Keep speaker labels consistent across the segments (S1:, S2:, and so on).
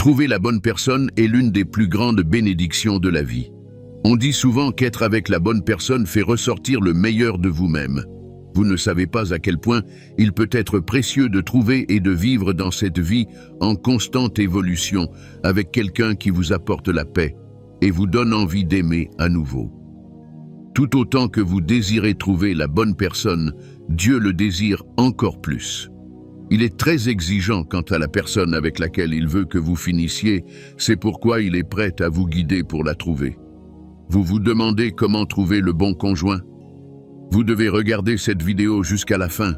S1: Trouver la bonne personne est l'une des plus grandes bénédictions de la vie. On dit souvent qu'être avec la bonne personne fait ressortir le meilleur de vous-même. Vous ne savez pas à quel point il peut être précieux de trouver et de vivre dans cette vie en constante évolution avec quelqu'un qui vous apporte la paix et vous donne envie d'aimer à nouveau. Tout autant que vous désirez trouver la bonne personne, Dieu le désire encore plus. Il est très exigeant quant à la personne avec laquelle il veut que vous finissiez, c'est pourquoi il est prêt à vous guider pour la trouver. Vous vous demandez comment trouver le bon conjoint? Vous devez regarder cette vidéo jusqu'à la fin.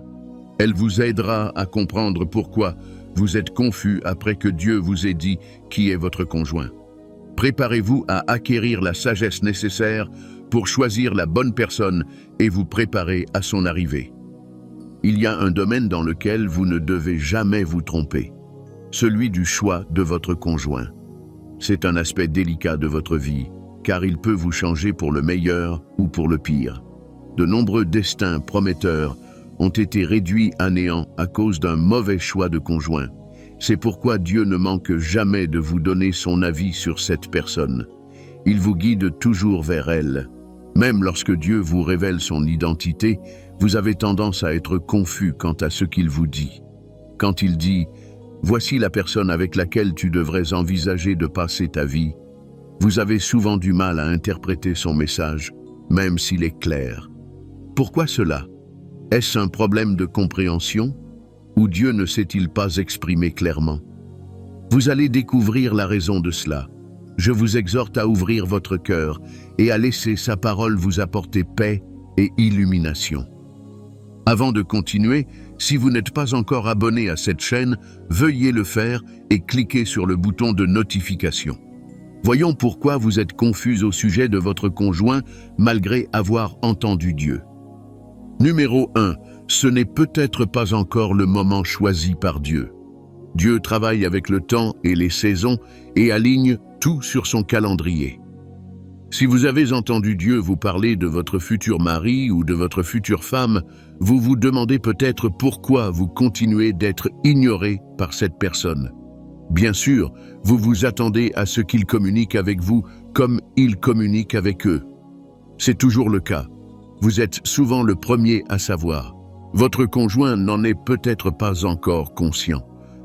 S1: Elle vous aidera à comprendre pourquoi vous êtes confus après que Dieu vous ait dit qui est votre conjoint. Préparez-vous à acquérir la sagesse nécessaire pour choisir la bonne personne et vous préparer à son arrivée. Il y a un domaine dans lequel vous ne devez jamais vous tromper, celui du choix de votre conjoint. C'est un aspect délicat de votre vie, car il peut vous changer pour le meilleur ou pour le pire. De nombreux destins prometteurs ont été réduits à néant à cause d'un mauvais choix de conjoint. C'est pourquoi Dieu ne manque jamais de vous donner son avis sur cette personne. Il vous guide toujours vers elle. Même lorsque Dieu vous révèle son identité, vous avez tendance à être confus quant à ce qu'il vous dit. Quand il dit « Voici la personne avec laquelle tu devrais envisager de passer ta vie », vous avez souvent du mal à interpréter son message, même s'il est clair. Pourquoi cela? Est-ce un problème de compréhension? Ou Dieu ne s'est-il pas exprimé clairement? Vous allez découvrir la raison de cela. Je vous exhorte à ouvrir votre cœur et à laisser sa parole vous apporter paix et illumination. Avant de continuer, si vous n'êtes pas encore abonné à cette chaîne, veuillez le faire et cliquez sur le bouton de notification. Voyons pourquoi vous êtes confus au sujet de votre conjoint malgré avoir entendu Dieu. Numéro 1. Ce n'est peut-être pas encore le moment choisi par Dieu. Dieu travaille avec le temps et les saisons et aligne tout sur son calendrier. Si vous avez entendu Dieu vous parler de votre futur mari ou de votre future femme, vous vous demandez peut-être pourquoi vous continuez d'être ignoré par cette personne. Bien sûr, vous vous attendez à ce qu'il communique avec vous comme il communique avec eux. C'est toujours le cas. Vous êtes souvent le premier à savoir. Votre conjoint n'en est peut-être pas encore conscient.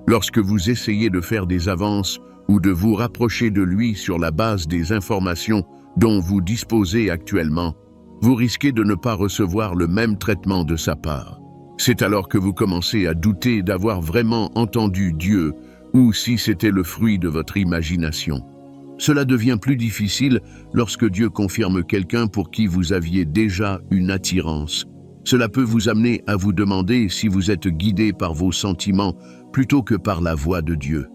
S1: Lorsque vous essayez de faire des avances ou de vous rapprocher de lui sur la base des informations dont vous disposez actuellement, vous risquez de ne pas recevoir le même traitement de sa part. C'est alors que vous commencez à douter d'avoir vraiment entendu Dieu ou si c'était le fruit de votre imagination. Cela devient plus difficile lorsque Dieu confirme quelqu'un pour qui vous aviez déjà une attirance. Cela peut vous amener à vous demander si vous êtes guidé par vos sentiments plutôt que par la voix de Dieu.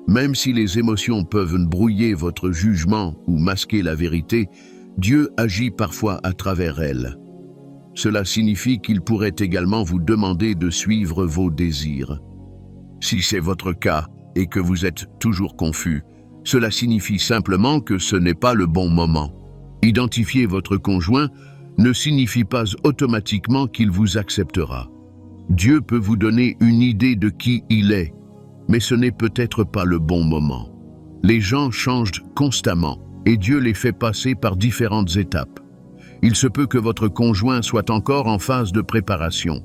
S1: Même si les émotions peuvent brouiller votre jugement ou masquer la vérité, Dieu agit parfois à travers elles. Cela signifie qu'il pourrait également vous demander de suivre vos désirs. Si c'est votre cas et que vous êtes toujours confus, cela signifie simplement que ce n'est pas le bon moment. Identifier votre conjoint ne signifie pas automatiquement qu'il vous acceptera. Dieu peut vous donner une idée de qui il est, mais ce n'est peut-être pas le bon moment. Les gens changent constamment et Dieu les fait passer par différentes étapes. Il se peut que votre conjoint soit encore en phase de préparation.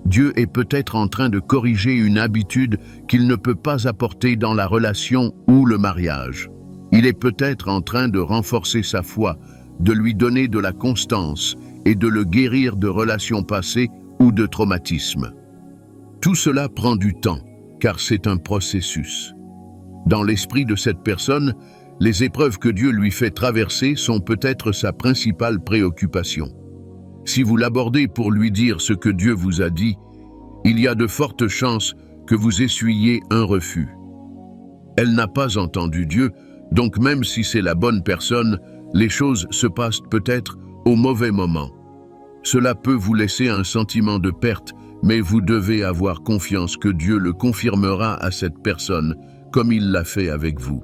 S1: Dieu est peut-être en train de corriger une habitude qu'il ne peut pas apporter dans la relation ou le mariage. Il est peut-être en train de renforcer sa foi, de lui donner de la constance et de le guérir de relations passées ou de traumatismes. Tout cela prend du temps, car c'est un processus. Dans l'esprit de cette personne, les épreuves que Dieu lui fait traverser sont peut-être sa principale préoccupation. Si vous l'abordez pour lui dire ce que Dieu vous a dit, il y a de fortes chances que vous essuyiez un refus. Elle n'a pas entendu Dieu, donc même si c'est la bonne personne, les choses se passent peut-être au mauvais moment. Cela peut vous laisser un sentiment de perte, mais vous devez avoir confiance que Dieu le confirmera à cette personne, comme il l'a fait avec vous.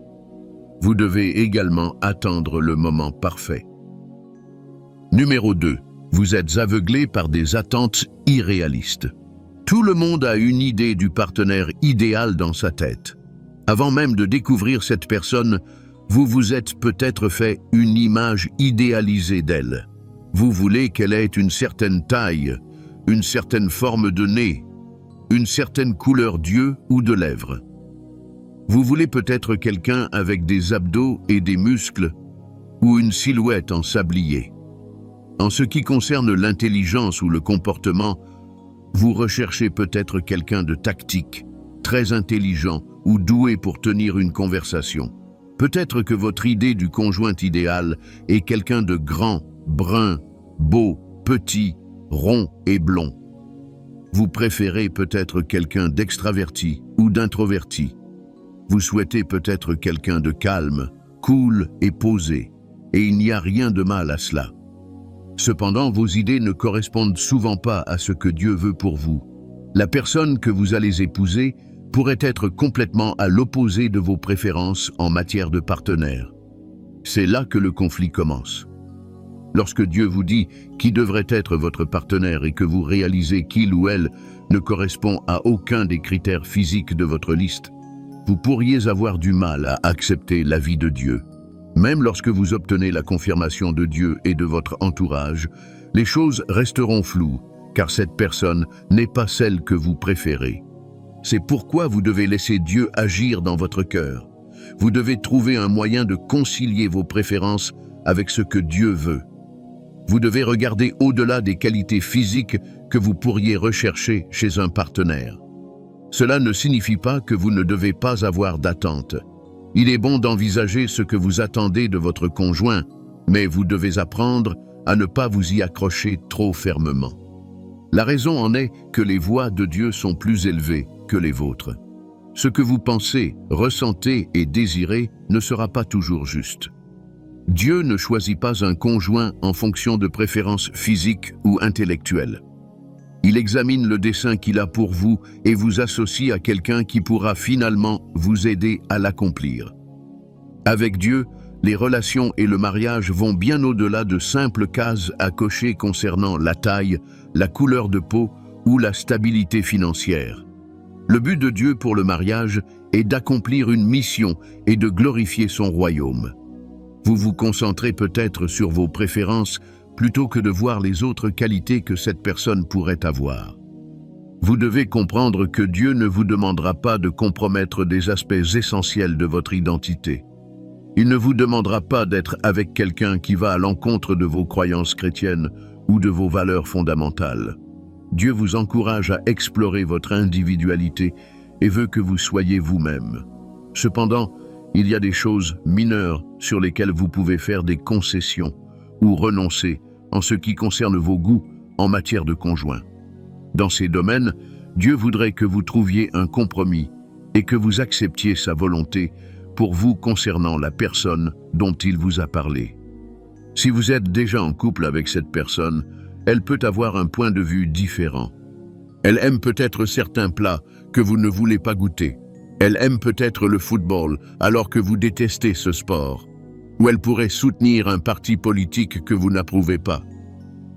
S1: Vous devez également attendre le moment parfait. Numéro 2. Vous êtes aveuglé par des attentes irréalistes. Tout le monde a une idée du partenaire idéal dans sa tête. Avant même de découvrir cette personne, vous vous êtes peut-être fait une image idéalisée d'elle. Vous voulez qu'elle ait une certaine taille, une certaine forme de nez, une certaine couleur d'yeux ou de lèvres. Vous voulez peut-être quelqu'un avec des abdos et des muscles ou une silhouette en sablier. En ce qui concerne l'intelligence ou le comportement, vous recherchez peut-être quelqu'un de tactique, très intelligent ou doué pour tenir une conversation. Peut-être que votre idée du conjoint idéal est quelqu'un de grand, brun, beau, petit, rond et blond. Vous préférez peut-être quelqu'un d'extraverti ou d'introverti. Vous souhaitez peut-être quelqu'un de calme, cool et posé, et il n'y a rien de mal à cela. Cependant, vos idées ne correspondent souvent pas à ce que Dieu veut pour vous. La personne que vous allez épouser pourrait être complètement à l'opposé de vos préférences en matière de partenaire. C'est là que le conflit commence. Lorsque Dieu vous dit qui devrait être votre partenaire et que vous réalisez qu'il ou elle ne correspond à aucun des critères physiques de votre liste, vous pourriez avoir du mal à accepter l'avis de Dieu. Même lorsque vous obtenez la confirmation de Dieu et de votre entourage, les choses resteront floues, car cette personne n'est pas celle que vous préférez. C'est pourquoi vous devez laisser Dieu agir dans votre cœur. Vous devez trouver un moyen de concilier vos préférences avec ce que Dieu veut. Vous devez regarder au-delà des qualités physiques que vous pourriez rechercher chez un partenaire. Cela ne signifie pas que vous ne devez pas avoir d'attente. Il est bon d'envisager ce que vous attendez de votre conjoint, mais vous devez apprendre à ne pas vous y accrocher trop fermement. La raison en est que les voies de Dieu sont plus élevées que les vôtres. Ce que vous pensez, ressentez et désirez ne sera pas toujours juste. Dieu ne choisit pas un conjoint en fonction de préférences physiques ou intellectuelles. Il examine le dessein qu'il a pour vous et vous associe à quelqu'un qui pourra finalement vous aider à l'accomplir. Avec Dieu, les relations et le mariage vont bien au-delà de simples cases à cocher concernant la taille, la couleur de peau ou la stabilité financière. Le but de Dieu pour le mariage est d'accomplir une mission et de glorifier son royaume. Vous vous concentrez peut-être sur vos préférences plutôt que de voir les autres qualités que cette personne pourrait avoir. Vous devez comprendre que Dieu ne vous demandera pas de compromettre des aspects essentiels de votre identité. Il ne vous demandera pas d'être avec quelqu'un qui va à l'encontre de vos croyances chrétiennes ou de vos valeurs fondamentales. Dieu vous encourage à explorer votre individualité et veut que vous soyez vous-même. Cependant, il y a des choses mineures sur lesquelles vous pouvez faire des concessions ou renoncer en ce qui concerne vos goûts en matière de conjoint. Dans ces domaines, Dieu voudrait que vous trouviez un compromis et que vous acceptiez sa volonté pour vous concernant la personne dont il vous a parlé. Si vous êtes déjà en couple avec cette personne, elle peut avoir un point de vue différent. Elle aime peut-être certains plats que vous ne voulez pas goûter. Elle aime peut-être le football alors que vous détestez ce sport. Ou elle pourrait soutenir un parti politique que vous n'approuvez pas.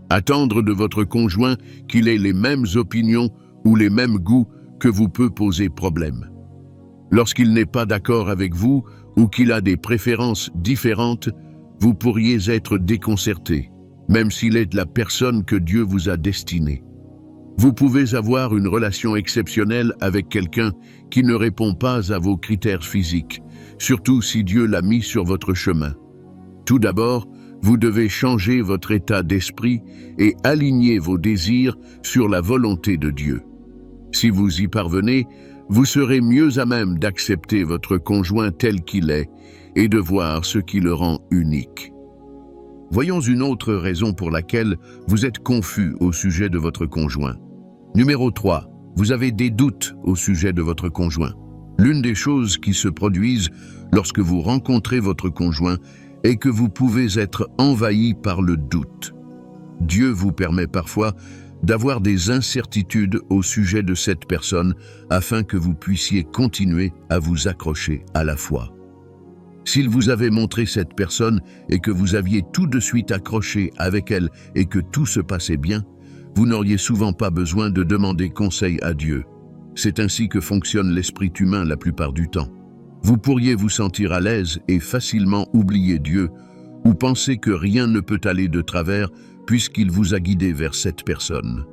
S1: Attendre de votre conjoint qu'il ait les mêmes opinions ou les mêmes goûts que vous peut poser problème. Lorsqu'il n'est pas d'accord avec vous ou qu'il a des préférences différentes, vous pourriez être déconcerté, même s'il est la personne que Dieu vous a destinée. Vous pouvez avoir une relation exceptionnelle avec quelqu'un qui ne répond pas à vos critères physiques, surtout si Dieu l'a mis sur votre chemin. Tout d'abord, vous devez changer votre état d'esprit et aligner vos désirs sur la volonté de Dieu. Si vous y parvenez, vous serez mieux à même d'accepter votre conjoint tel qu'il est et de voir ce qui le rend unique. Voyons une autre raison pour laquelle vous êtes confus au sujet de votre conjoint. Numéro 3. Vous avez des doutes au sujet de votre conjoint. L'une des choses qui se produisent lorsque vous rencontrez votre conjoint est que vous pouvez être envahi par le doute. Dieu vous permet parfois d'avoir des incertitudes au sujet de cette personne afin que vous puissiez continuer à vous accrocher à la foi. S'il vous avait montré cette personne et que vous aviez tout de suite accroché avec elle et que tout se passait bien, vous n'auriez souvent pas besoin de demander conseil à Dieu. C'est ainsi que fonctionne l'esprit humain la plupart du temps. Vous pourriez vous sentir à l'aise et facilement oublier Dieu ou penser que rien ne peut aller de travers puisqu'il vous a guidé vers cette personne.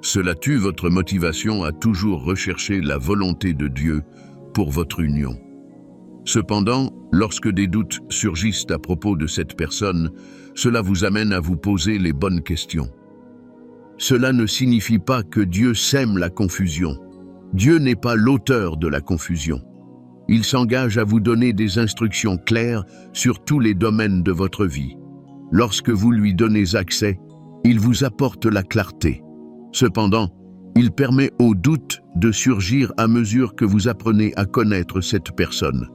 S1: Cela tue votre motivation à toujours rechercher la volonté de Dieu pour votre union. Cependant, lorsque des doutes surgissent à propos de cette personne, cela vous amène à vous poser les bonnes questions. Cela ne signifie pas que Dieu sème la confusion. Dieu n'est pas l'auteur de la confusion. Il s'engage à vous donner des instructions claires sur tous les domaines de votre vie. Lorsque vous lui donnez accès, il vous apporte la clarté. Cependant, il permet aux doutes de surgir à mesure que vous apprenez à connaître cette personne.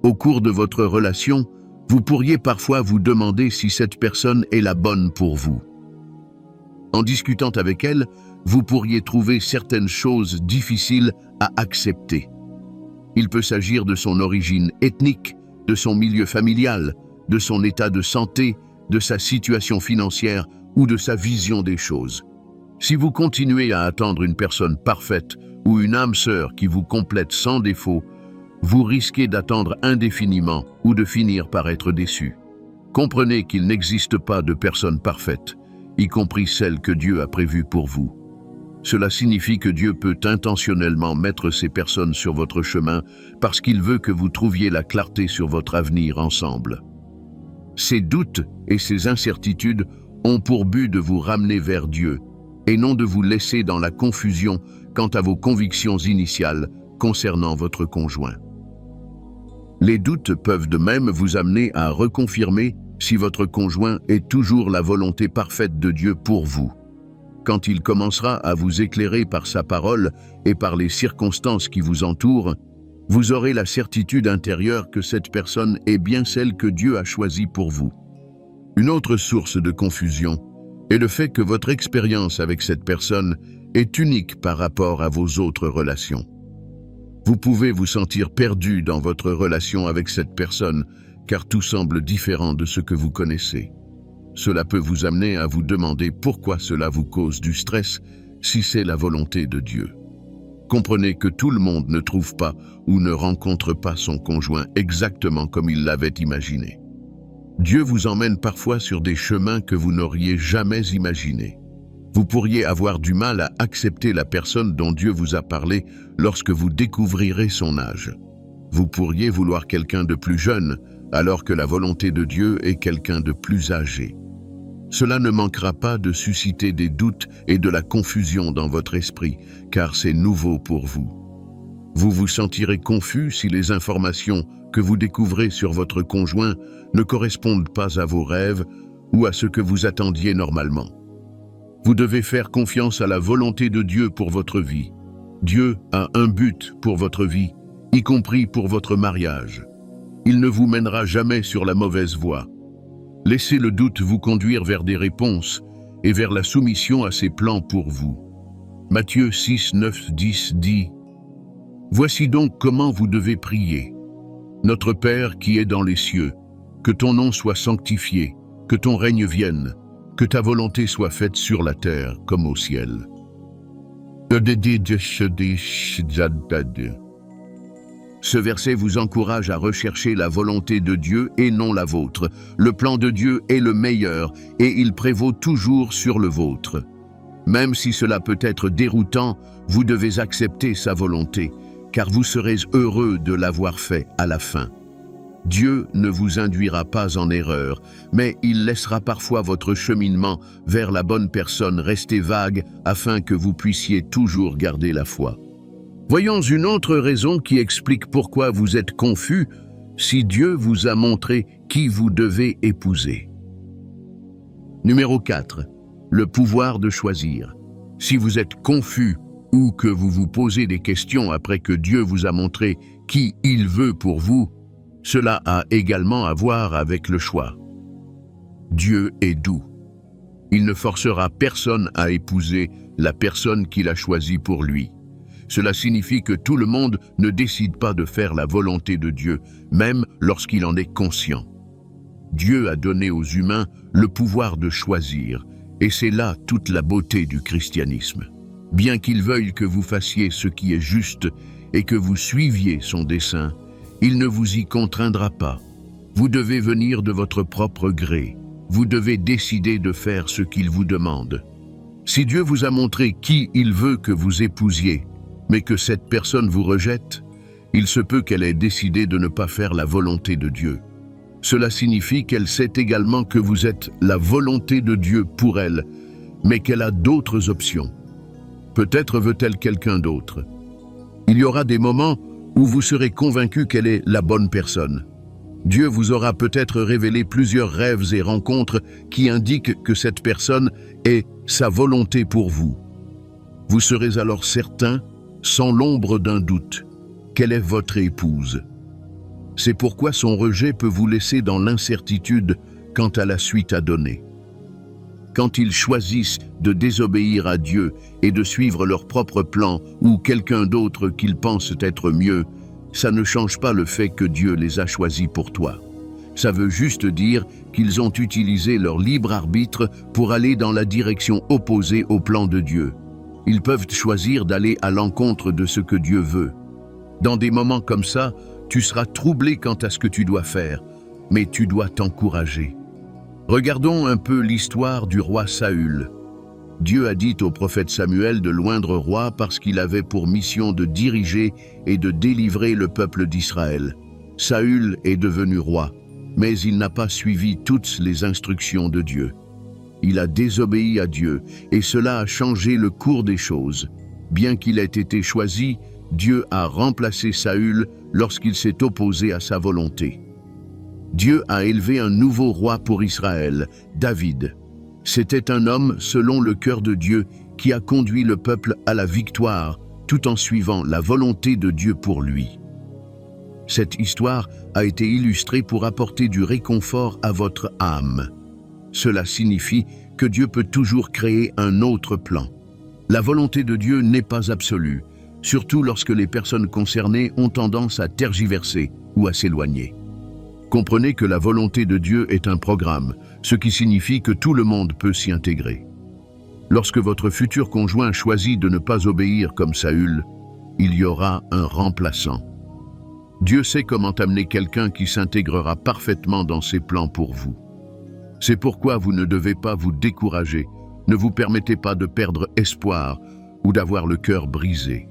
S1: Au cours de votre relation, vous pourriez parfois vous demander si cette personne est la bonne pour vous. En discutant avec elle, vous pourriez trouver certaines choses difficiles à accepter. Il peut s'agir de son origine ethnique, de son milieu familial, de son état de santé, de sa situation financière ou de sa vision des choses. Si vous continuez à attendre une personne parfaite ou une âme sœur qui vous complète sans défaut, vous risquez d'attendre indéfiniment ou de finir par être déçu. Comprenez qu'il n'existe pas de personne parfaite, y compris celle que Dieu a prévue pour vous. Cela signifie que Dieu peut intentionnellement mettre ces personnes sur votre chemin parce qu'il veut que vous trouviez la clarté sur votre avenir ensemble. Ces doutes et ces incertitudes ont pour but de vous ramener vers Dieu et non de vous laisser dans la confusion quant à vos convictions initiales concernant votre conjoint. Les doutes peuvent de même vous amener à reconfirmer si votre conjoint est toujours la volonté parfaite de Dieu pour vous. Quand il commencera à vous éclairer par sa parole et par les circonstances qui vous entourent, vous aurez la certitude intérieure que cette personne est bien celle que Dieu a choisie pour vous. Une autre source de confusion est le fait que votre expérience avec cette personne est unique par rapport à vos autres relations. Vous pouvez vous sentir perdu dans votre relation avec cette personne, car tout semble différent de ce que vous connaissez. Cela peut vous amener à vous demander pourquoi cela vous cause du stress si c'est la volonté de Dieu. Comprenez que tout le monde ne trouve pas ou ne rencontre pas son conjoint exactement comme il l'avait imaginé. Dieu vous emmène parfois sur des chemins que vous n'auriez jamais imaginés. Vous pourriez avoir du mal à accepter la personne dont Dieu vous a parlé lorsque vous découvrirez son âge. Vous pourriez vouloir quelqu'un de plus jeune, alors que la volonté de Dieu est quelqu'un de plus âgé. Cela ne manquera pas de susciter des doutes et de la confusion dans votre esprit, car c'est nouveau pour vous. Vous vous sentirez confus si les informations que vous découvrez sur votre conjoint ne correspondent pas à vos rêves ou à ce que vous attendiez normalement. Vous devez faire confiance à la volonté de Dieu pour votre vie. Dieu a un but pour votre vie, y compris pour votre mariage. Il ne vous mènera jamais sur la mauvaise voie. Laissez le doute vous conduire vers des réponses et vers la soumission à ses plans pour vous. Matthieu 6, 9, 10 dit « Voici donc comment vous devez prier. Notre Père qui est dans les cieux, que ton nom soit sanctifié, que ton règne vienne, que ta volonté soit faite sur la terre comme au ciel. » Ce verset vous encourage à rechercher la volonté de Dieu et non la vôtre. Le plan de Dieu est le meilleur et il prévaut toujours sur le vôtre. Même si cela peut être déroutant, vous devez accepter sa volonté, car vous serez heureux de l'avoir fait à la fin. Dieu ne vous induira pas en erreur, mais il laissera parfois votre cheminement vers la bonne personne rester vague afin que vous puissiez toujours garder la foi. Voyons une autre raison qui explique pourquoi vous êtes confus si Dieu vous a montré qui vous devez épouser. Numéro 4. Le pouvoir de choisir. Si vous êtes confus ou que vous vous posez des questions après que Dieu vous a montré qui il veut pour vous, cela a également à voir avec le choix. Dieu est doux. Il ne forcera personne à épouser la personne qu'il a choisie pour lui. Cela signifie que tout le monde ne décide pas de faire la volonté de Dieu, même lorsqu'il en est conscient. Dieu a donné aux humains le pouvoir de choisir, et c'est là toute la beauté du christianisme. Bien qu'il veuille que vous fassiez ce qui est juste et que vous suiviez son dessein, Il ne vous y contraindra pas. Vous devez venir de votre propre gré. Vous devez décider de faire ce qu'il vous demande. Si Dieu vous a montré qui il veut que vous épousiez, mais que cette personne vous rejette, il se peut qu'elle ait décidé de ne pas faire la volonté de Dieu. Cela signifie qu'elle sait également que vous êtes la volonté de Dieu pour elle, mais qu'elle a d'autres options. Peut-être veut-elle quelqu'un d'autre. Il y aura des moments où vous serez convaincu qu'elle est la bonne personne. Dieu vous aura peut-être révélé plusieurs rêves et rencontres qui indiquent que cette personne est sa volonté pour vous. Vous serez alors certain, sans l'ombre d'un doute, qu'elle est votre épouse. C'est pourquoi son rejet peut vous laisser dans l'incertitude quant à la suite à donner. Quand ils choisissent de désobéir à Dieu et de suivre leur propre plan ou quelqu'un d'autre qu'ils pensent être mieux, ça ne change pas le fait que Dieu les a choisis pour toi. Ça veut juste dire qu'ils ont utilisé leur libre arbitre pour aller dans la direction opposée au plan de Dieu. Ils peuvent choisir d'aller à l'encontre de ce que Dieu veut. Dans des moments comme ça, tu seras troublé quant à ce que tu dois faire, mais tu dois t'encourager. Regardons un peu l'histoire du roi Saül. Dieu a dit au prophète Samuel de l'oindre roi parce qu'il avait pour mission de diriger et de délivrer le peuple d'Israël. Saül est devenu roi, mais il n'a pas suivi toutes les instructions de Dieu. Il a désobéi à Dieu et cela a changé le cours des choses. Bien qu'il ait été choisi, Dieu a remplacé Saül lorsqu'il s'est opposé à sa volonté. Dieu a élevé un nouveau roi pour Israël, David. C'était un homme selon le cœur de Dieu qui a conduit le peuple à la victoire tout en suivant la volonté de Dieu pour lui. Cette histoire a été illustrée pour apporter du réconfort à votre âme. Cela signifie que Dieu peut toujours créer un autre plan. La volonté de Dieu n'est pas absolue, surtout lorsque les personnes concernées ont tendance à tergiverser ou à s'éloigner. Comprenez que la volonté de Dieu est un programme, ce qui signifie que tout le monde peut s'y intégrer. Lorsque votre futur conjoint choisit de ne pas obéir comme Saül, il y aura un remplaçant. Dieu sait comment amener quelqu'un qui s'intégrera parfaitement dans ses plans pour vous. C'est pourquoi vous ne devez pas vous décourager, ne vous permettez pas de perdre espoir ou d'avoir le cœur brisé.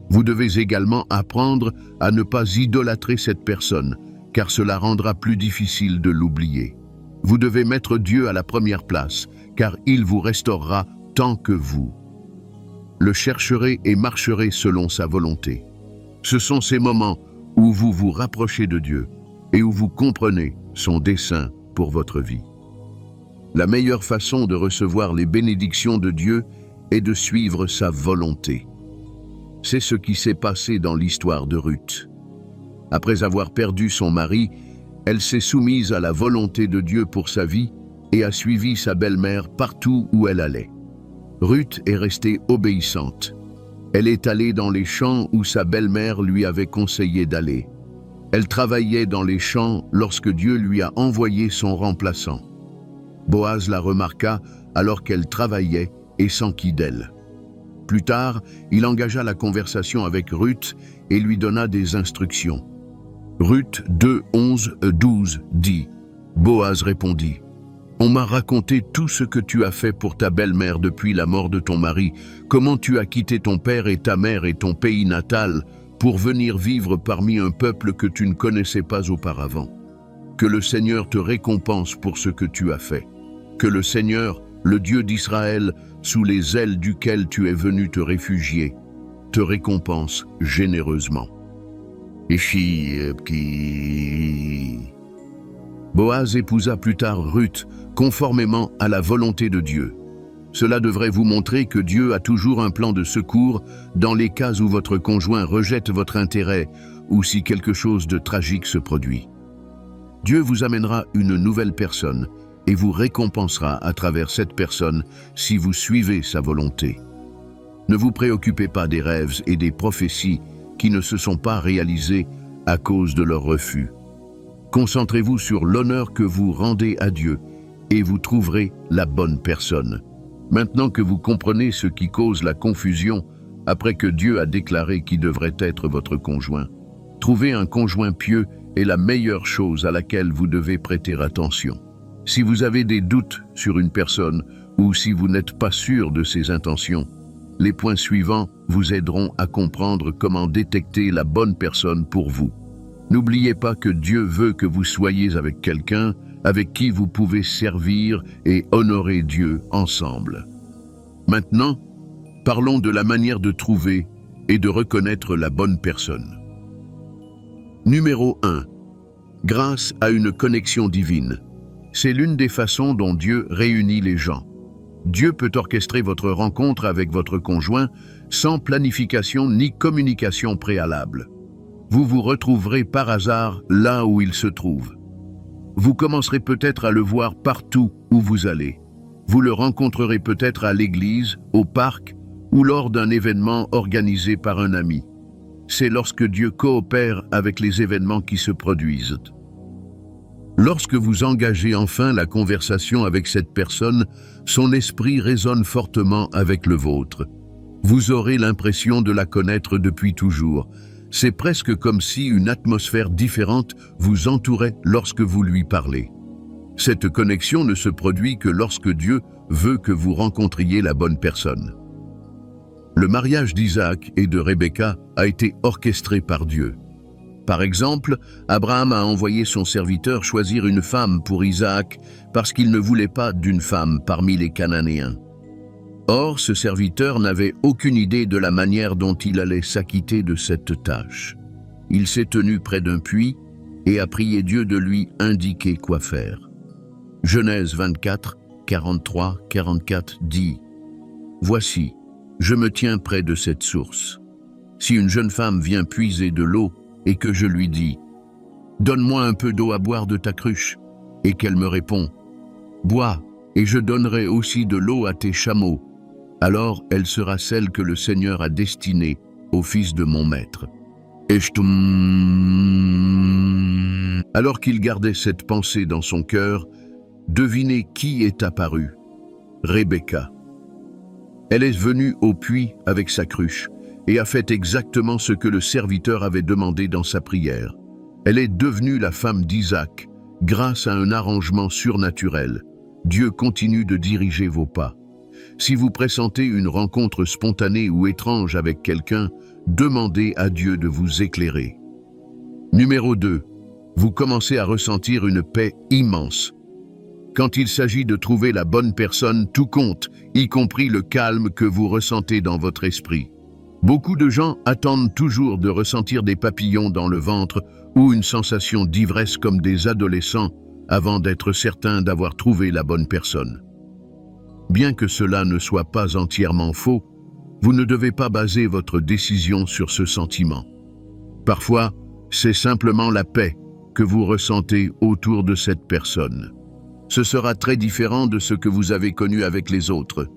S1: Vous devez également apprendre à ne pas idolâtrer cette personne, car cela rendra plus difficile de l'oublier. Vous devez mettre Dieu à la première place, car il vous restaurera tant que vous le chercherez et marcherez selon sa volonté. Ce sont ces moments où vous vous rapprochez de Dieu et où vous comprenez son dessein pour votre vie. La meilleure façon de recevoir les bénédictions de Dieu est de suivre sa volonté. C'est ce qui s'est passé dans l'histoire de Ruth. Après avoir perdu son mari, elle s'est soumise à la volonté de Dieu pour sa vie et a suivi sa belle-mère partout où elle allait. Ruth est restée obéissante. Elle est allée dans les champs où sa belle-mère lui avait conseillé d'aller. Elle travaillait dans les champs lorsque Dieu lui a envoyé son remplaçant. Boaz la remarqua alors qu'elle travaillait et s'enquit d'elle. Plus tard, il engagea la conversation avec Ruth et lui donna des instructions. Ruth 2, 11-12 dit, Boaz répondit, « On m'a raconté tout ce que tu as fait pour ta belle-mère depuis la mort de ton mari, comment tu as quitté ton père et ta mère et ton pays natal pour venir vivre parmi un peuple que tu ne connaissais pas auparavant. Que le Seigneur te récompense pour ce que tu as fait. Que le Seigneur, le Dieu d'Israël, sous les ailes duquel tu es venu te réfugier, te récompense généreusement. » Boaz épousa plus tard Ruth, conformément à la volonté de Dieu. Cela devrait vous montrer que Dieu a toujours un plan de secours dans les cas où votre conjoint rejette votre intérêt ou si quelque chose de tragique se produit. Dieu vous amènera une nouvelle personne et vous récompensera à travers cette personne si vous suivez sa volonté. Ne vous préoccupez pas des rêves et des prophéties qui ne se sont pas réalisés à cause de leur refus. Concentrez-vous sur l'honneur que vous rendez à Dieu et vous trouverez la bonne personne. Maintenant que vous comprenez ce qui cause la confusion après que Dieu a déclaré qui devrait être votre conjoint, Trouver un conjoint pieux est la meilleure chose à laquelle vous devez prêter attention. Si vous avez des doutes sur une personne ou si vous n'êtes pas sûr de ses intentions, les points suivants vous aideront à comprendre comment détecter la bonne personne pour vous. N'oubliez pas que Dieu veut que vous soyez avec quelqu'un avec qui vous pouvez servir et honorer Dieu ensemble. Maintenant, parlons de la manière de trouver et de reconnaître la bonne personne. Numéro 1. Grâce à une connexion divine. C'est l'une des façons dont Dieu réunit les gens. Dieu peut orchestrer votre rencontre avec votre conjoint sans planification ni communication préalable. Vous vous retrouverez par hasard là où il se trouve. Vous commencerez peut-être à le voir partout où vous allez. Vous le rencontrerez peut-être à l'église, au parc ou lors d'un événement organisé par un ami. C'est lorsque Dieu coopère avec les événements qui se produisent. Lorsque vous engagez enfin la conversation avec cette personne, son esprit résonne fortement avec le vôtre. Vous aurez l'impression de la connaître depuis toujours. C'est presque comme si une atmosphère différente vous entourait lorsque vous lui parlez. Cette connexion ne se produit que lorsque Dieu veut que vous rencontriez la bonne personne. Le mariage d'Isaac et de Rebecca a été orchestré par Dieu. Par exemple, Abraham a envoyé son serviteur choisir une femme pour Isaac parce qu'il ne voulait pas d'une femme parmi les Cananéens. Or, ce serviteur n'avait aucune idée de la manière dont il allait s'acquitter de cette tâche. Il s'est tenu près d'un puits et a prié Dieu de lui indiquer quoi faire. Genèse 24, 43, 44 dit « Voici, je me tiens près de cette source. Si une jeune femme vient puiser de l'eau et que je lui dis « Donne-moi un peu d'eau à boire de ta cruche » et qu'elle me répond « Bois, et je donnerai aussi de l'eau à tes chameaux », alors elle sera celle que le Seigneur a destinée au fils de mon maître. Alors qu'il gardait cette pensée dans son cœur, devinez qui est apparu. Rebecca. Elle est venue au puits avec sa cruche et a fait exactement ce que le serviteur avait demandé dans sa prière. Elle est devenue la femme d'Isaac grâce à un arrangement surnaturel. Dieu continue de diriger vos pas. Si vous pressentez une rencontre spontanée ou étrange avec quelqu'un, demandez à Dieu de vous éclairer. Numéro 2. Vous commencez à ressentir une paix immense. Quand il s'agit de trouver la bonne personne, tout compte, y compris le calme que vous ressentez dans votre esprit. Beaucoup de gens attendent toujours de ressentir des papillons dans le ventre ou une sensation d'ivresse comme des adolescents avant d'être certains d'avoir trouvé la bonne personne. Bien que cela ne soit pas entièrement faux, vous ne devez pas baser votre décision sur ce sentiment. Parfois, c'est simplement la paix que vous ressentez autour de cette personne. Ce sera très différent de ce que vous avez connu avec les autres.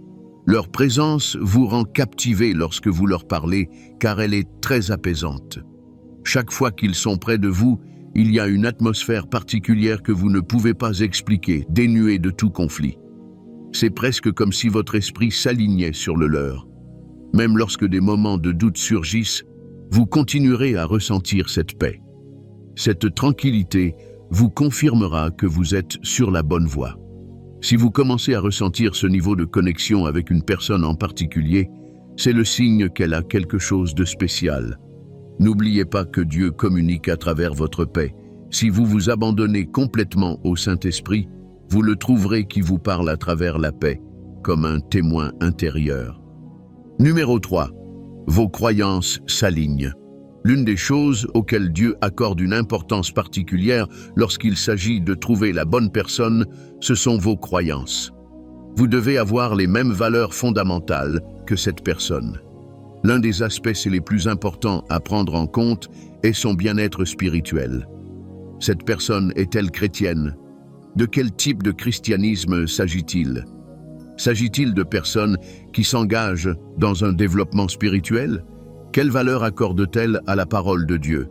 S1: Leur présence vous rend captivé lorsque vous leur parlez, car elle est très apaisante. Chaque fois qu'ils sont près de vous, il y a une atmosphère particulière que vous ne pouvez pas expliquer, dénuée de tout conflit. C'est presque comme si votre esprit s'alignait sur le leur. Même lorsque des moments de doute surgissent, vous continuerez à ressentir cette paix. Cette tranquillité vous confirmera que vous êtes sur la bonne voie. Si vous commencez à ressentir ce niveau de connexion avec une personne en particulier, c'est le signe qu'elle a quelque chose de spécial. N'oubliez pas que Dieu communique à travers votre paix. Si vous vous abandonnez complètement au Saint-Esprit, vous le trouverez qui vous parle à travers la paix, comme un témoin intérieur. Numéro 3. Vos croyances s'alignent. L'une des choses auxquelles Dieu accorde une importance particulière lorsqu'il s'agit de trouver la bonne personne, ce sont vos croyances. Vous devez avoir les mêmes valeurs fondamentales que cette personne. L'un des aspects les plus importants à prendre en compte est son bien-être spirituel. Cette personne est-elle chrétienne? De quel type de christianisme s'agit-il? S'agit-il de personnes qui s'engagent dans un développement spirituel? Quelle valeur accorde-t-elle à la parole de Dieu?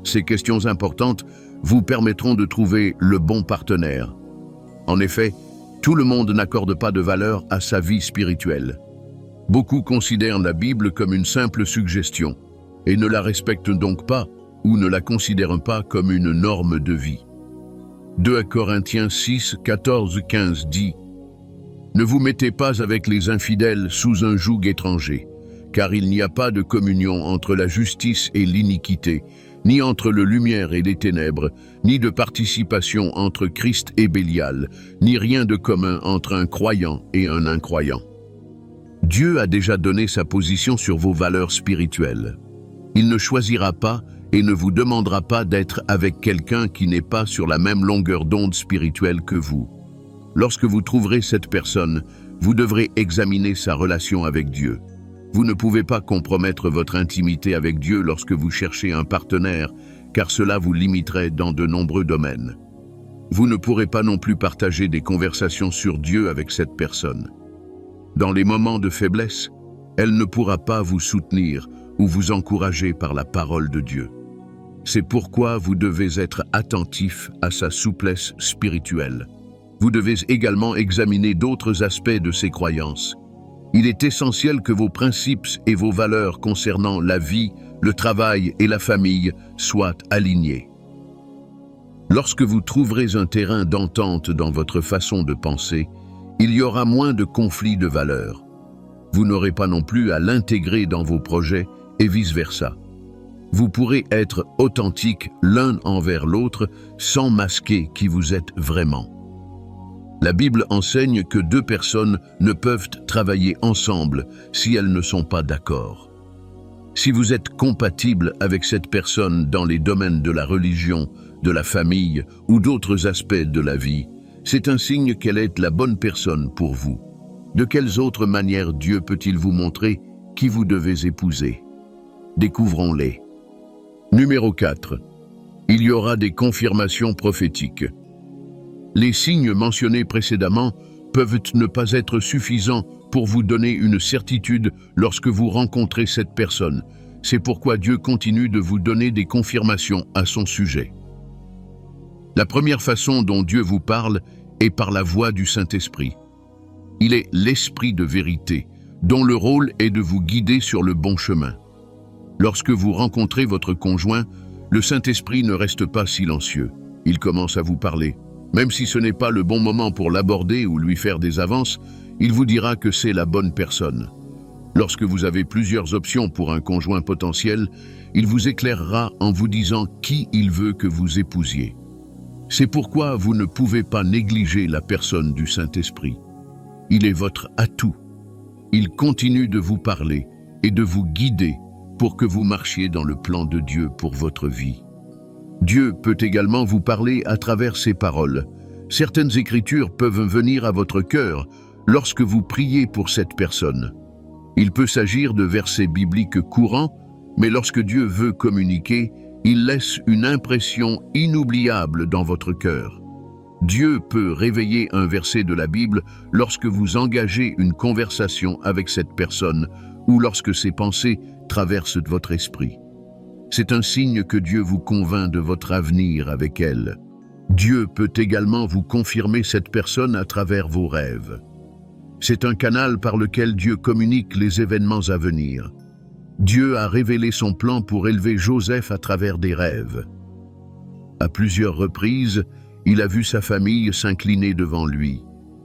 S1: Ces questions importantes vous permettront de trouver le bon partenaire. En effet, tout le monde n'accorde pas de valeur à sa vie spirituelle. Beaucoup considèrent la Bible comme une simple suggestion et ne la respectent donc pas, ou ne la considèrent pas comme une norme de vie. 2 Corinthiens 6, 14, 15 dit « Ne vous mettez pas avec les infidèles sous un joug étranger, car il n'y a pas de communion entre la justice et l'iniquité, ni entre le lumière et les ténèbres, ni de participation entre Christ et Bélial, ni rien de commun entre un croyant et un incroyant. » Dieu a déjà donné sa position sur vos valeurs spirituelles. Il ne choisira pas et ne vous demandera pas d'être avec quelqu'un qui n'est pas sur la même longueur d'onde spirituelle que vous. Lorsque vous trouverez cette personne, vous devrez examiner sa relation avec Dieu. Vous ne pouvez pas compromettre votre intimité avec Dieu lorsque vous cherchez un partenaire, car cela vous limiterait dans de nombreux domaines. Vous ne pourrez pas non plus partager des conversations sur Dieu avec cette personne. Dans les moments de faiblesse, elle ne pourra pas vous soutenir ou vous encourager par la parole de Dieu. C'est pourquoi vous devez être attentif à sa souplesse spirituelle. Vous devez également examiner d'autres aspects de ses croyances. Il est essentiel que vos principes et vos valeurs concernant la vie, le travail et la famille soient alignés. Lorsque vous trouverez un terrain d'entente dans votre façon de penser, il y aura moins de conflits de valeurs. Vous n'aurez pas non plus à l'intégrer dans vos projets et vice-versa. Vous pourrez être authentiques l'un envers l'autre sans masquer qui vous êtes vraiment. La Bible enseigne que 2 personnes ne peuvent travailler ensemble si elles ne sont pas d'accord. Si vous êtes compatible avec cette personne dans les domaines de la religion, de la famille ou d'autres aspects de la vie, c'est un signe qu'elle est la bonne personne pour vous. De quelles autres manières Dieu peut-il vous montrer qui vous devez épouser? Découvrons-les. Numéro 4. Il y aura des confirmations prophétiques. Les signes mentionnés précédemment peuvent ne pas être suffisants pour vous donner une certitude lorsque vous rencontrez cette personne. C'est pourquoi Dieu continue de vous donner des confirmations à son sujet. La première façon dont Dieu vous parle est par la voix du Saint-Esprit. Il est l'Esprit de vérité, dont le rôle est de vous guider sur le bon chemin. Lorsque vous rencontrez votre conjoint, le Saint-Esprit ne reste pas silencieux. Il commence à vous parler. Même si ce n'est pas le bon moment pour l'aborder ou lui faire des avances, il vous dira que c'est la bonne personne. Lorsque vous avez plusieurs options pour un conjoint potentiel, il vous éclairera en vous disant qui il veut que vous épousiez. C'est pourquoi vous ne pouvez pas négliger la personne du Saint-Esprit. Il est votre atout. Il continue de vous parler et de vous guider pour que vous marchiez dans le plan de Dieu pour votre vie. Dieu peut également vous parler à travers ses paroles. Certaines écritures peuvent venir à votre cœur lorsque vous priez pour cette personne. Il peut s'agir de versets bibliques courants, mais lorsque Dieu veut communiquer, il laisse une impression inoubliable dans votre cœur. Dieu peut réveiller un verset de la Bible lorsque vous engagez une conversation avec cette personne ou lorsque ses pensées traversent votre esprit. C'est un signe que Dieu vous convainc de votre avenir avec elle. Dieu peut également vous confirmer cette personne à travers vos rêves. C'est un canal par lequel Dieu communique les événements à venir. Dieu a révélé son plan pour élever Joseph à travers des rêves. À plusieurs reprises, il a vu sa famille s'incliner devant lui,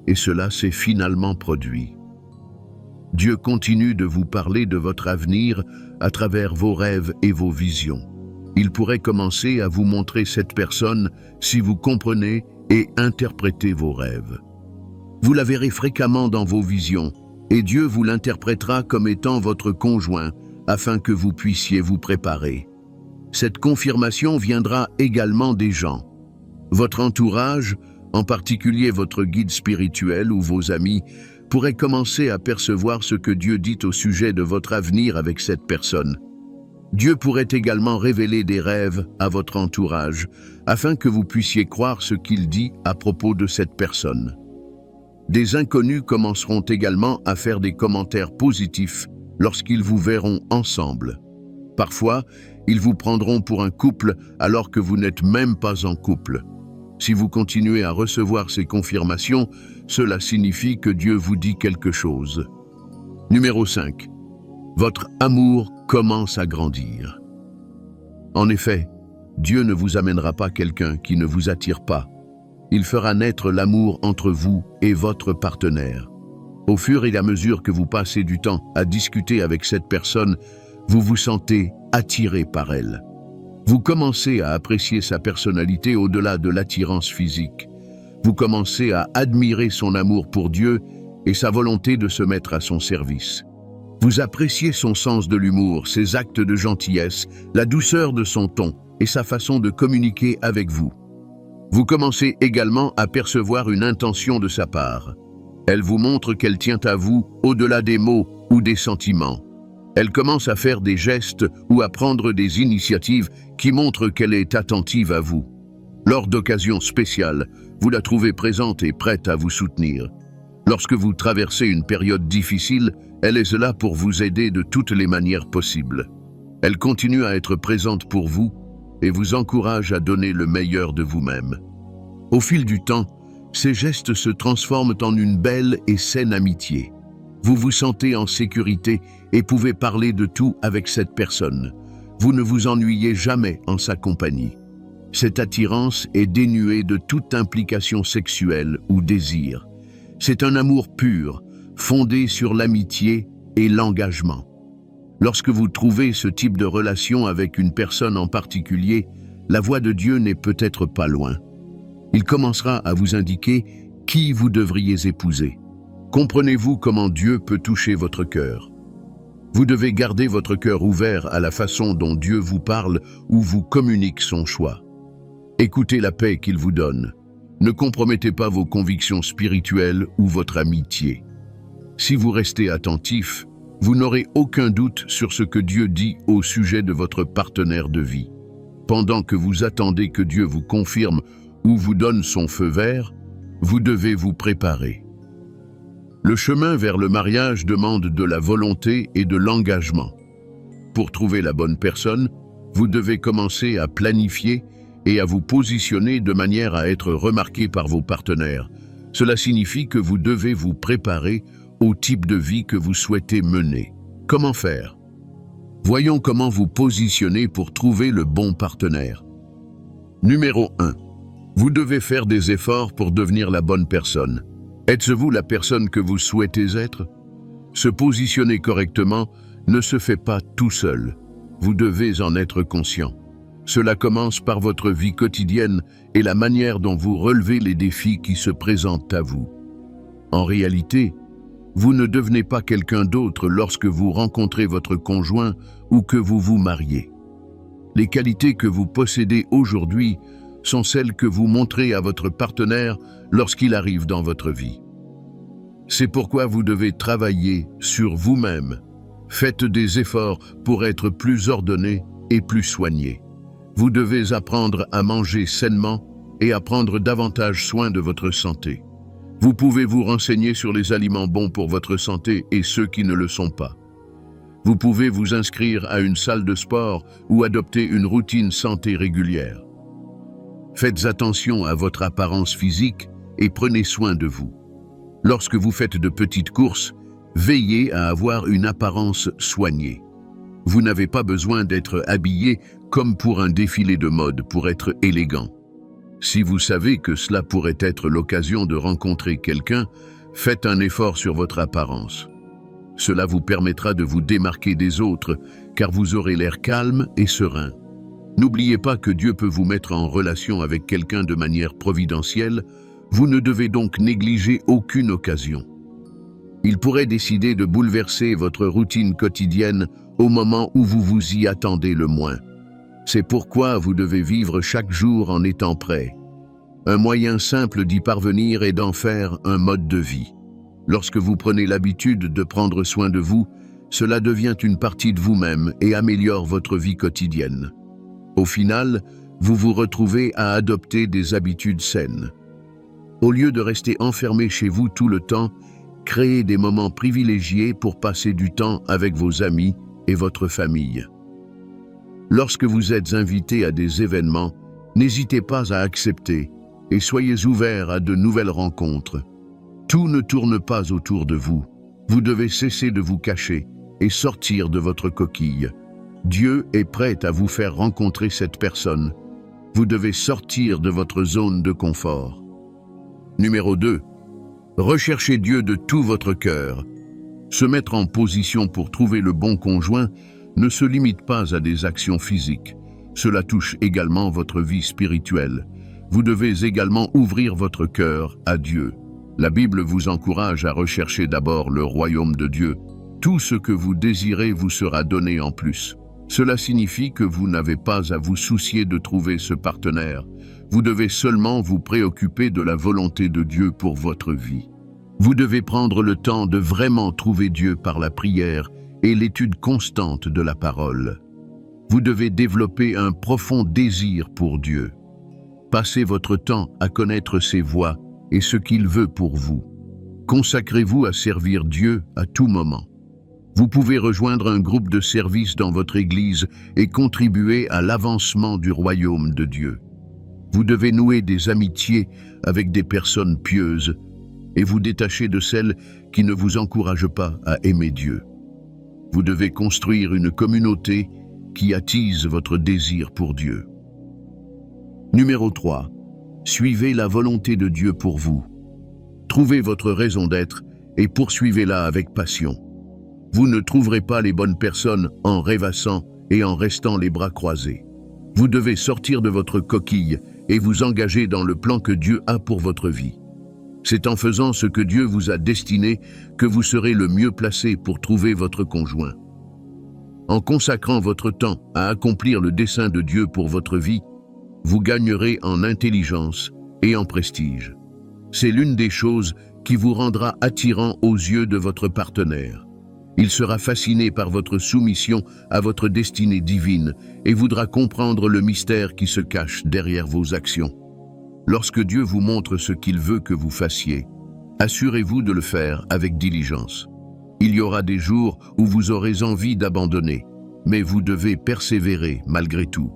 S1: et cela s'est finalement produit. Dieu continue de vous parler de votre avenir à travers vos rêves et vos visions. Il pourrait commencer à vous montrer cette personne si vous comprenez et interprétez vos rêves. Vous la verrez fréquemment dans vos visions, et Dieu vous l'interprétera comme étant votre conjoint, afin que vous puissiez vous préparer. Cette confirmation viendra également des gens. Votre entourage, en particulier votre guide spirituel ou vos amis, pourrait commencer à percevoir ce que Dieu dit au sujet de votre avenir avec cette personne. Dieu pourrait également révéler des rêves à votre entourage, afin que vous puissiez croire ce qu'il dit à propos de cette personne. Des inconnus commenceront également à faire des commentaires positifs lorsqu'ils vous verront ensemble. Parfois, ils vous prendront pour un couple alors que vous n'êtes même pas en couple. Si vous continuez à recevoir ces confirmations, cela signifie que Dieu vous dit quelque chose. Numéro 5. Votre amour commence à grandir. En effet, Dieu ne vous amènera pas quelqu'un qui ne vous attire pas. Il fera naître l'amour entre vous et votre partenaire. Au fur et à mesure que vous passez du temps à discuter avec cette personne, vous vous sentez attiré par elle. Vous commencez à apprécier sa personnalité au-delà de l'attirance physique. Vous commencez à admirer son amour pour Dieu et sa volonté de se mettre à son service. Vous appréciez son sens de l'humour, ses actes de gentillesse, la douceur de son ton et sa façon de communiquer avec vous. Vous commencez également à percevoir une intention de sa part. Elle vous montre qu'elle tient à vous au-delà des mots ou des sentiments. Elle commence à faire des gestes ou à prendre des initiatives qui montrent qu'elle est attentive à vous. Lors d'occasions spéciales, vous la trouvez présente et prête à vous soutenir. Lorsque vous traversez une période difficile, elle est là pour vous aider de toutes les manières possibles. Elle continue à être présente pour vous et vous encourage à donner le meilleur de vous-même. Au fil du temps, ces gestes se transforment en une belle et saine amitié. Vous vous sentez en sécurité et pouvez parler de tout avec cette personne. Vous ne vous ennuyez jamais en sa compagnie. Cette attirance est dénuée de toute implication sexuelle ou désir. C'est un amour pur, fondé sur l'amitié et l'engagement. Lorsque vous trouvez ce type de relation avec une personne en particulier, la voix de Dieu n'est peut-être pas loin. Il commencera à vous indiquer qui vous devriez épouser. Comprenez-vous comment Dieu peut toucher votre cœur? Vous devez garder votre cœur ouvert à la façon dont Dieu vous parle ou vous communique son choix. Écoutez la paix qu'il vous donne. Ne compromettez pas vos convictions spirituelles ou votre amitié. Si vous restez attentif, vous n'aurez aucun doute sur ce que Dieu dit au sujet de votre partenaire de vie. Pendant que vous attendez que Dieu vous confirme ou vous donne son feu vert, vous devez vous préparer. Le chemin vers le mariage demande de la volonté et de l'engagement. Pour trouver la bonne personne, vous devez commencer à planifier et à vous positionner de manière à être remarqué par vos partenaires. Cela signifie que vous devez vous préparer au type de vie que vous souhaitez mener. Comment faire? Voyons comment vous positionner pour trouver le bon partenaire. Numéro 1. Vous devez faire des efforts pour devenir la bonne personne. Êtes-vous la personne que vous souhaitez être? Se positionner correctement ne se fait pas tout seul. Vous devez en être conscient. Cela commence par votre vie quotidienne et la manière dont vous relevez les défis qui se présentent à vous. En réalité, vous ne devenez pas quelqu'un d'autre lorsque vous rencontrez votre conjoint ou que vous vous mariez. Les qualités que vous possédez aujourd'hui sont celles que vous montrez à votre partenaire lorsqu'il arrive dans votre vie. C'est pourquoi vous devez travailler sur vous-même. Faites des efforts pour être plus ordonné et plus soigné. Vous devez apprendre à manger sainement et à prendre davantage soin de votre santé. Vous pouvez vous renseigner sur les aliments bons pour votre santé et ceux qui ne le sont pas. Vous pouvez vous inscrire à une salle de sport ou adopter une routine santé régulière. Faites attention à votre apparence physique et prenez soin de vous. Lorsque vous faites de petites courses, veillez à avoir une apparence soignée. Vous n'avez pas besoin d'être habillé comme pour un défilé de mode pour être élégant. Si vous savez que cela pourrait être l'occasion de rencontrer quelqu'un, faites un effort sur votre apparence. Cela vous permettra de vous démarquer des autres, car vous aurez l'air calme et serein. N'oubliez pas que Dieu peut vous mettre en relation avec quelqu'un de manière providentielle, vous ne devez donc négliger aucune occasion. Il pourrait décider de bouleverser votre routine quotidienne au moment où vous vous y attendez le moins. C'est pourquoi vous devez vivre chaque jour en étant prêt. Un moyen simple d'y parvenir est d'en faire un mode de vie. Lorsque vous prenez l'habitude de prendre soin de vous, cela devient une partie de vous-même et améliore votre vie quotidienne. Au final, vous vous retrouvez à adopter des habitudes saines. Au lieu de rester enfermé chez vous tout le temps, créez des moments privilégiés pour passer du temps avec vos amis et votre famille. Lorsque vous êtes invité à des événements, n'hésitez pas à accepter et soyez ouverts à de nouvelles rencontres. Tout ne tourne pas autour de vous. Vous devez cesser de vous cacher et sortir de votre coquille. Dieu est prêt à vous faire rencontrer cette personne. Vous devez sortir de votre zone de confort. Numéro 2. Recherchez Dieu de tout votre cœur. Se mettre en position pour trouver le bon conjoint ne se limite pas à des actions physiques. Cela touche également votre vie spirituelle. Vous devez également ouvrir votre cœur à Dieu. La Bible vous encourage à rechercher d'abord le royaume de Dieu. Tout ce que vous désirez vous sera donné en plus. Cela signifie que vous n'avez pas à vous soucier de trouver ce partenaire. Vous devez seulement vous préoccuper de la volonté de Dieu pour votre vie. Vous devez prendre le temps de vraiment trouver Dieu par la prière et l'étude constante de la parole. Vous devez développer un profond désir pour Dieu. Passez votre temps à connaître ses voies et ce qu'il veut pour vous. Consacrez-vous à servir Dieu à tout moment. Vous pouvez rejoindre un groupe de service dans votre église et contribuer à l'avancement du royaume de Dieu. Vous devez nouer des amitiés avec des personnes pieuses et vous détacher de celles qui ne vous encouragent pas à aimer Dieu. Vous devez construire une communauté qui attise votre désir pour Dieu. Numéro 3. Suivez la volonté de Dieu pour vous. Trouvez votre raison d'être et poursuivez-la avec passion. Vous ne trouverez pas les bonnes personnes en rêvassant et en restant les bras croisés. Vous devez sortir de votre coquille et vous engager dans le plan que Dieu a pour votre vie. C'est en faisant ce que Dieu vous a destiné que vous serez le mieux placé pour trouver votre conjoint. En consacrant votre temps à accomplir le dessein de Dieu pour votre vie, vous gagnerez en intelligence et en prestige. C'est l'une des choses qui vous rendra attirant aux yeux de votre partenaire. Il sera fasciné par votre soumission à votre destinée divine et voudra comprendre le mystère qui se cache derrière vos actions. Lorsque Dieu vous montre ce qu'il veut que vous fassiez, assurez-vous de le faire avec diligence. Il y aura des jours où vous aurez envie d'abandonner, mais vous devez persévérer malgré tout.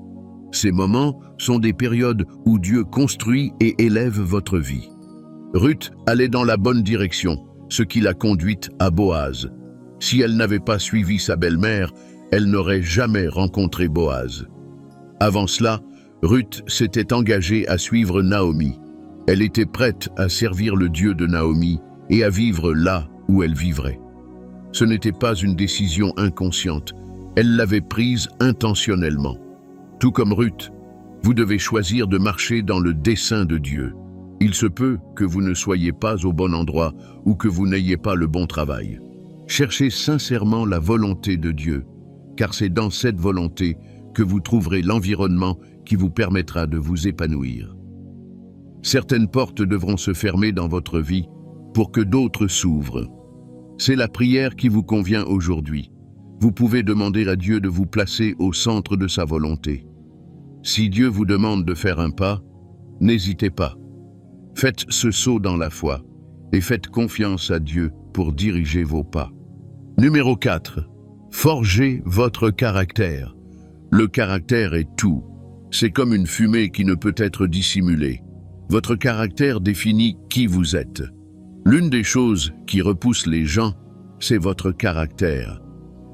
S1: Ces moments sont des périodes où Dieu construit et élève votre vie. Ruth allait dans la bonne direction, ce qui l'a conduite à Boaz. Si elle n'avait pas suivi sa belle-mère, elle n'aurait jamais rencontré Boaz. Avant cela, Ruth s'était engagée à suivre Naomi. Elle était prête à servir le Dieu de Naomi et à vivre là où elle vivrait. Ce n'était pas une décision inconsciente, elle l'avait prise intentionnellement. Tout comme Ruth, vous devez choisir de marcher dans le dessein de Dieu. Il se peut que vous ne soyez pas au bon endroit ou que vous n'ayez pas le bon travail. Cherchez sincèrement la volonté de Dieu, car c'est dans cette volonté que vous trouverez l'environnement qui vous permettra de vous épanouir. Certaines portes devront se fermer dans votre vie pour que d'autres s'ouvrent. C'est la prière qui vous convient aujourd'hui. Vous pouvez demander à Dieu de vous placer au centre de sa volonté. Si Dieu vous demande de faire un pas, n'hésitez pas. Faites ce saut dans la foi et faites confiance à Dieu pour diriger vos pas. Numéro 4. Forgez votre caractère. Le caractère est tout. C'est comme une fumée qui ne peut être dissimulée. Votre caractère définit qui vous êtes. L'une des choses qui repousse les gens, c'est votre caractère.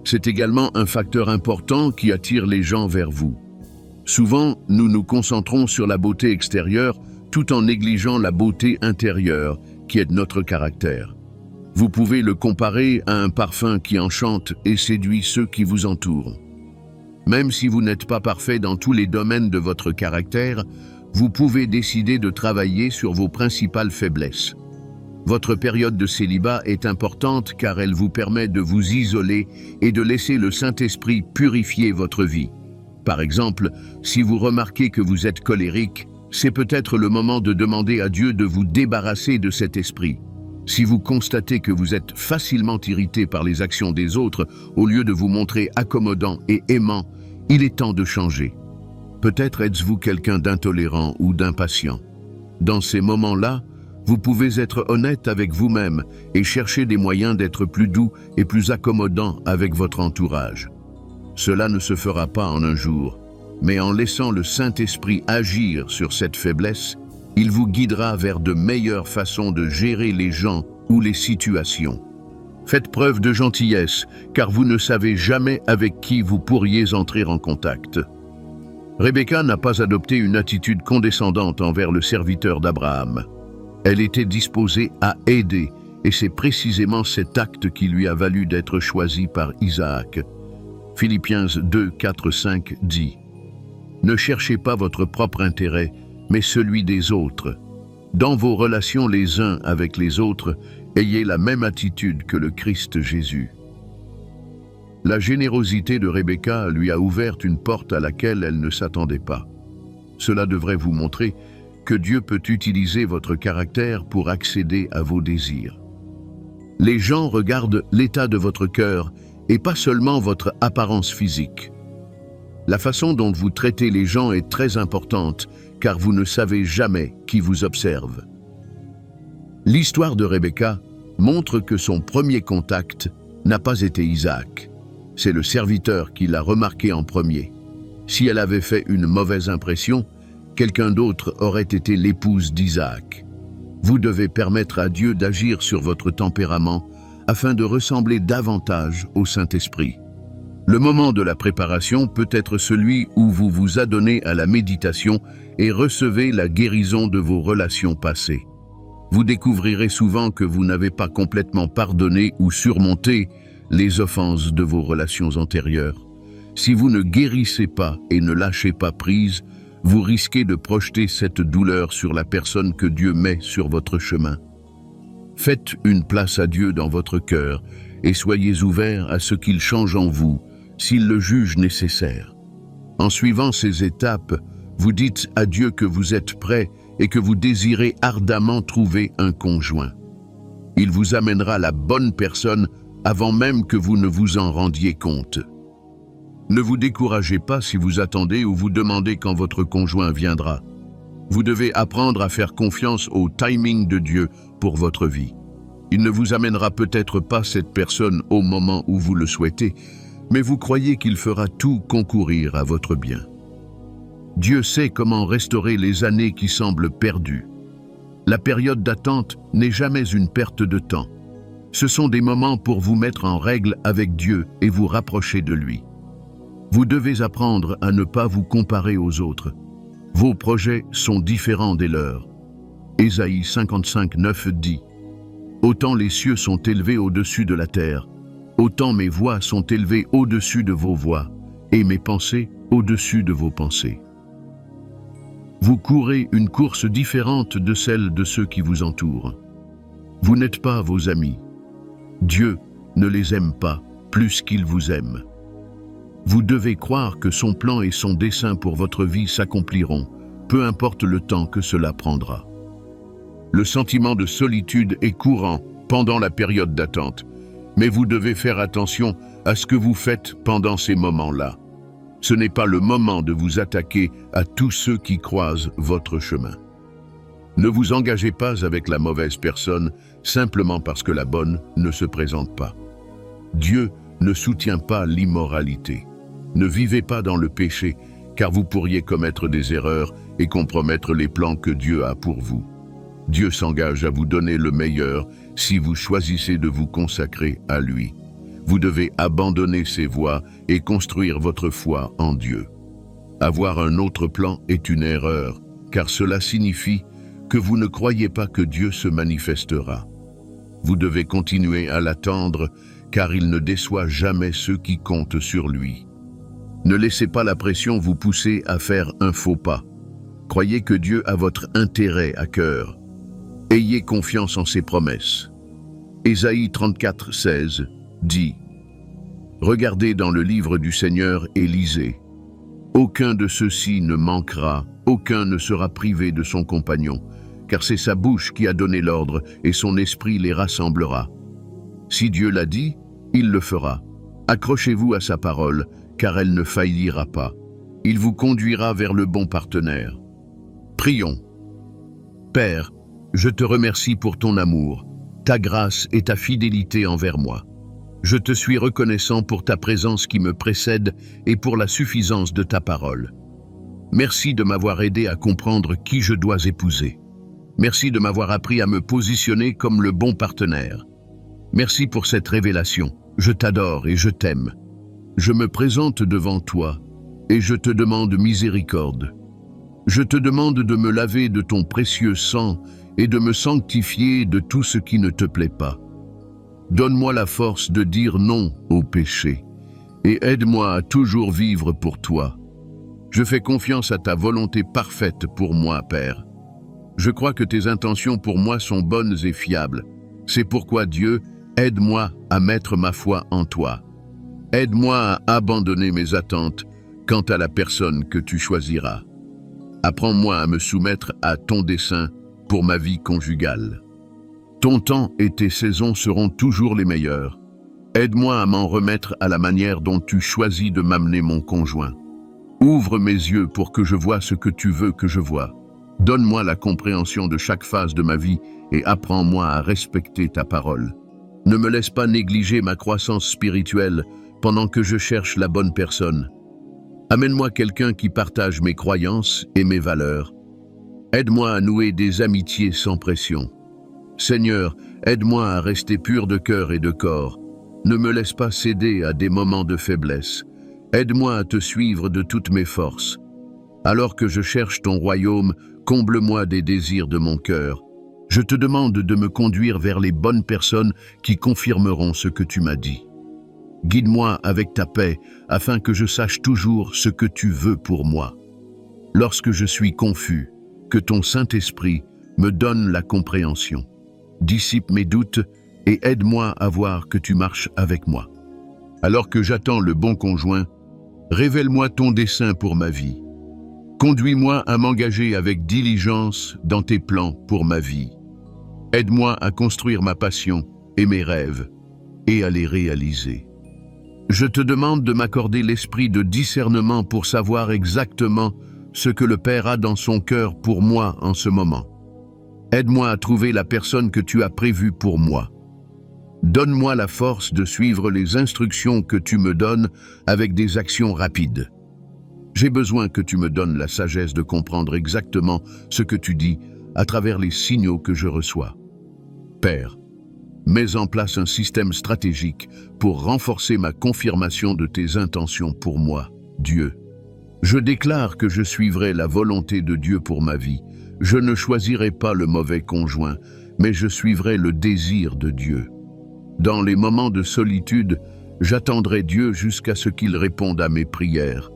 S1: C'est également un facteur important qui attire les gens vers vous. Souvent, nous nous concentrons sur la beauté extérieure tout en négligeant la beauté intérieure qui est notre caractère. Vous pouvez le comparer à un parfum qui enchante et séduit ceux qui vous entourent. Même si vous n'êtes pas parfait dans tous les domaines de votre caractère, vous pouvez décider de travailler sur vos principales faiblesses. Votre période de célibat est importante car elle vous permet de vous isoler et de laisser le Saint-Esprit purifier votre vie. Par exemple, si vous remarquez que vous êtes colérique, c'est peut-être le moment de demander à Dieu de vous débarrasser de cet esprit. Si vous constatez que vous êtes facilement irrité par les actions des autres, au lieu de vous montrer accommodant et aimant, il est temps de changer. Peut-être êtes-vous quelqu'un d'intolérant ou d'impatient. Dans ces moments-là, vous pouvez être honnête avec vous-même et chercher des moyens d'être plus doux et plus accommodant avec votre entourage. Cela ne se fera pas en un jour, mais en laissant le Saint-Esprit agir sur cette faiblesse, il vous guidera vers de meilleures façons de gérer les gens ou les situations. Faites preuve de gentillesse, car vous ne savez jamais avec qui vous pourriez entrer en contact. Rebecca n'a pas adopté une attitude condescendante envers le serviteur d'Abraham. Elle était disposée à aider, et c'est précisément cet acte qui lui a valu d'être choisie par Isaac. Philippiens 2, 4, 5 dit « Ne cherchez pas votre propre intérêt, mais celui des autres. Dans vos relations les uns avec les autres, ayez la même attitude que le Christ Jésus. » La générosité de Rebecca lui a ouvert une porte à laquelle elle ne s'attendait pas. Cela devrait vous montrer que Dieu peut utiliser votre caractère pour accéder à vos désirs. Les gens regardent l'état de votre cœur et pas seulement votre apparence physique. La façon dont vous traitez les gens est très importante, car vous ne savez jamais qui vous observe. L'histoire de Rebecca montre que son premier contact n'a pas été Isaac. C'est le serviteur qui l'a remarqué en premier. Si elle avait fait une mauvaise impression, quelqu'un d'autre aurait été l'épouse d'Isaac. Vous devez permettre à Dieu d'agir sur votre tempérament afin de ressembler davantage au Saint-Esprit. Le moment de la préparation peut être celui où vous vous adonnez à la méditation et recevez la guérison de vos relations passées. Vous découvrirez souvent que vous n'avez pas complètement pardonné ou surmonté les offenses de vos relations antérieures. Si vous ne guérissez pas et ne lâchez pas prise, vous risquez de projeter cette douleur sur la personne que Dieu met sur votre chemin. Faites une place à Dieu dans votre cœur et soyez ouverts à ce qu'il change en vous, s'il le juge nécessaire. En suivant ces étapes, vous dites à Dieu que vous êtes prêt et que vous désirez ardemment trouver un conjoint. Il vous amènera la bonne personne avant même que vous ne vous en rendiez compte. Ne vous découragez pas si vous attendez ou vous demandez quand votre conjoint viendra. Vous devez apprendre à faire confiance au timing de Dieu pour votre vie. Il ne vous amènera peut-être pas cette personne au moment où vous le souhaitez, mais vous croyez qu'il fera tout concourir à votre bien. Dieu sait comment restaurer les années qui semblent perdues. La période d'attente n'est jamais une perte de temps. Ce sont des moments pour vous mettre en règle avec Dieu et vous rapprocher de lui. Vous devez apprendre à ne pas vous comparer aux autres. Vos projets sont différents des leurs. Ésaïe 55, 9 dit « Autant les cieux sont élevés au-dessus de la terre, autant mes voies sont élevées au-dessus de vos voies, et mes pensées au-dessus de vos pensées. » Vous courez une course différente de celle de ceux qui vous entourent. Vous n'êtes pas vos amis. Dieu ne les aime pas plus qu'il vous aime. Vous devez croire que son plan et son dessein pour votre vie s'accompliront, peu importe le temps que cela prendra. Le sentiment de solitude est courant pendant la période d'attente, mais vous devez faire attention à ce que vous faites pendant ces moments-là. Ce n'est pas le moment de vous attaquer à tous ceux qui croisent votre chemin. Ne vous engagez pas avec la mauvaise personne simplement parce que la bonne ne se présente pas. Dieu ne soutient pas l'immoralité. Ne vivez pas dans le péché, car vous pourriez commettre des erreurs et compromettre les plans que Dieu a pour vous. Dieu s'engage à vous donner le meilleur si vous choisissez de vous consacrer à lui. Vous devez abandonner ces voies et construire votre foi en Dieu. Avoir un autre plan est une erreur, car cela signifie que vous ne croyez pas que Dieu se manifestera. Vous devez continuer à l'attendre, car il ne déçoit jamais ceux qui comptent sur lui. Ne laissez pas la pression vous pousser à faire un faux pas. Croyez que Dieu a votre intérêt à cœur. Ayez confiance en ses promesses. Ésaïe 34, 16 dit « Regardez dans le livre du Seigneur et lisez. Aucun de ceux-ci ne manquera, aucun ne sera privé de son compagnon, car c'est sa bouche qui a donné l'ordre et son esprit les rassemblera. Si Dieu l'a dit, il le fera. Accrochez-vous à sa parole, car elle ne faillira pas. Il vous conduira vers le bon partenaire. » Prions. Père, je te remercie pour ton amour, ta grâce et ta fidélité envers moi. Je te suis reconnaissant pour ta présence qui me précède et pour la suffisance de ta parole. Merci de m'avoir aidé à comprendre qui je dois épouser. Merci de m'avoir appris à me positionner comme le bon partenaire. Merci pour cette révélation. Je t'adore et je t'aime. Je me présente devant toi et je te demande miséricorde. Je te demande de me laver de ton précieux sang et de me sanctifier de tout ce qui ne te plaît pas. Donne-moi la force de dire non au péché et aide-moi à toujours vivre pour toi. Je fais confiance à ta volonté parfaite pour moi, Père. Je crois que tes intentions pour moi sont bonnes et fiables. C'est pourquoi, Dieu, aide-moi à mettre ma foi en toi. Aide-moi à abandonner mes attentes quant à la personne que tu choisiras. Apprends-moi à me soumettre à ton dessein pour ma vie conjugale. Ton temps et tes saisons seront toujours les meilleurs. Aide-moi à m'en remettre à la manière dont tu choisis de m'amener mon conjoint. Ouvre mes yeux pour que je voie ce que tu veux que je voie. Donne-moi la compréhension de chaque phase de ma vie et apprends-moi à respecter ta parole. Ne me laisse pas négliger ma croissance spirituelle pendant que je cherche la bonne personne. Amène-moi quelqu'un qui partage mes croyances et mes valeurs. Aide-moi à nouer des amitiés sans pression. Seigneur, aide-moi à rester pur de cœur et de corps. Ne me laisse pas céder à des moments de faiblesse. Aide-moi à te suivre de toutes mes forces. Alors que je cherche ton royaume, comble-moi des désirs de mon cœur. Je te demande de me conduire vers les bonnes personnes qui confirmeront ce que tu m'as dit. Guide-moi avec ta paix, afin que je sache toujours ce que tu veux pour moi. Lorsque je suis confus, que ton Saint-Esprit me donne la compréhension. Dissipe mes doutes et aide-moi à voir que tu marches avec moi. Alors que j'attends le bon conjoint, révèle-moi ton dessein pour ma vie. Conduis-moi à m'engager avec diligence dans tes plans pour ma vie. Aide-moi à construire ma passion et mes rêves et à les réaliser. Je te demande de m'accorder l'esprit de discernement pour savoir exactement ce que le Père a dans son cœur pour moi en ce moment. Aide-moi à trouver la personne que tu as prévue pour moi. Donne-moi la force de suivre les instructions que tu me donnes avec des actions rapides. J'ai besoin que tu me donnes la sagesse de comprendre exactement ce que tu dis à travers les signaux que je reçois. Père, mets en place un système stratégique pour renforcer ma confirmation de tes intentions pour moi, Dieu. Je déclare que je suivrai la volonté de Dieu pour ma vie. Je ne choisirai pas le mauvais conjoint, mais je suivrai le désir de Dieu. Dans les moments de solitude, j'attendrai Dieu jusqu'à ce qu'il réponde à mes prières.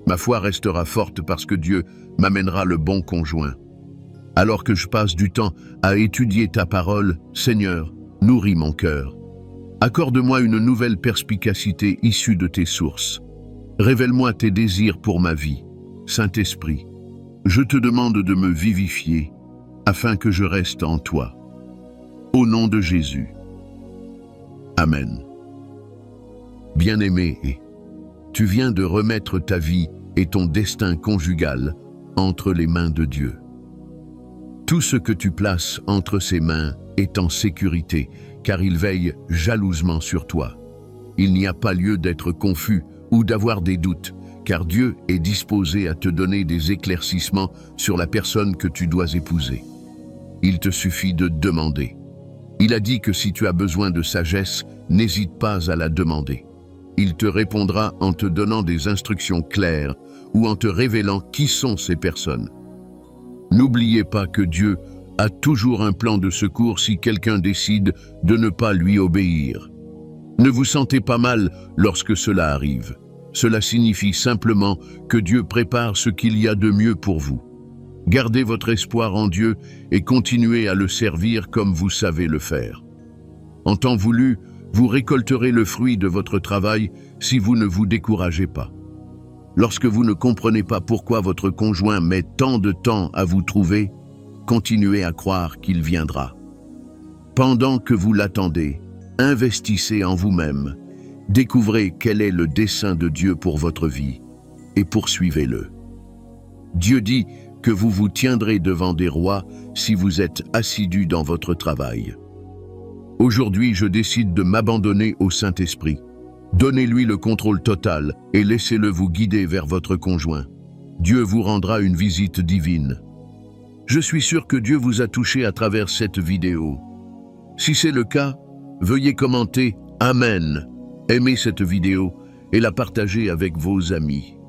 S1: Ma foi restera forte parce que Dieu m'amènera le bon conjoint. Alors que je passe du temps à étudier ta parole, Seigneur, nourris mon cœur. Accorde-moi une nouvelle perspicacité issue de tes sources. Révèle-moi tes désirs pour ma vie. Saint-Esprit, je te demande de me vivifier afin que je reste en toi. Au nom de Jésus. Amen. Bien-aimé, tu viens de remettre ta vie et ton destin conjugal entre les mains de Dieu. Tout ce que tu places entre ses mains est en sécurité, car il veille jalousement sur toi. Il n'y a pas lieu d'être confus ou d'avoir des doutes, car Dieu est disposé à te donner des éclaircissements sur la personne que tu dois épouser. Il te suffit de demander. Il a dit que si tu as besoin de sagesse, n'hésite pas à la demander. Il te répondra en te donnant des instructions claires ou en te révélant qui sont ces personnes. N'oubliez pas que Dieu a toujours un plan de secours si quelqu'un décide de ne pas lui obéir. Ne vous sentez pas mal lorsque cela arrive. Cela signifie simplement que Dieu prépare ce qu'il y a de mieux pour vous. Gardez votre espoir en Dieu et continuez à le servir comme vous savez le faire. En temps voulu, vous récolterez le fruit de votre travail si vous ne vous découragez pas. Lorsque vous ne comprenez pas pourquoi votre conjoint met tant de temps à vous trouver, continuez à croire qu'il viendra. Pendant que vous l'attendez, investissez en vous-même, découvrez quel est le dessein de Dieu pour votre vie et poursuivez-le. Dieu dit que vous vous tiendrez devant des rois si vous êtes assidus dans votre travail. Aujourd'hui, je décide de m'abandonner au Saint-Esprit. Donnez-lui le contrôle total et laissez-le vous guider vers votre conjoint. Dieu vous rendra une visite divine. Je suis sûr que Dieu vous a touché à travers cette vidéo. Si c'est le cas, Veuillez commenter Amen, aimer cette vidéo et la partager avec vos amis.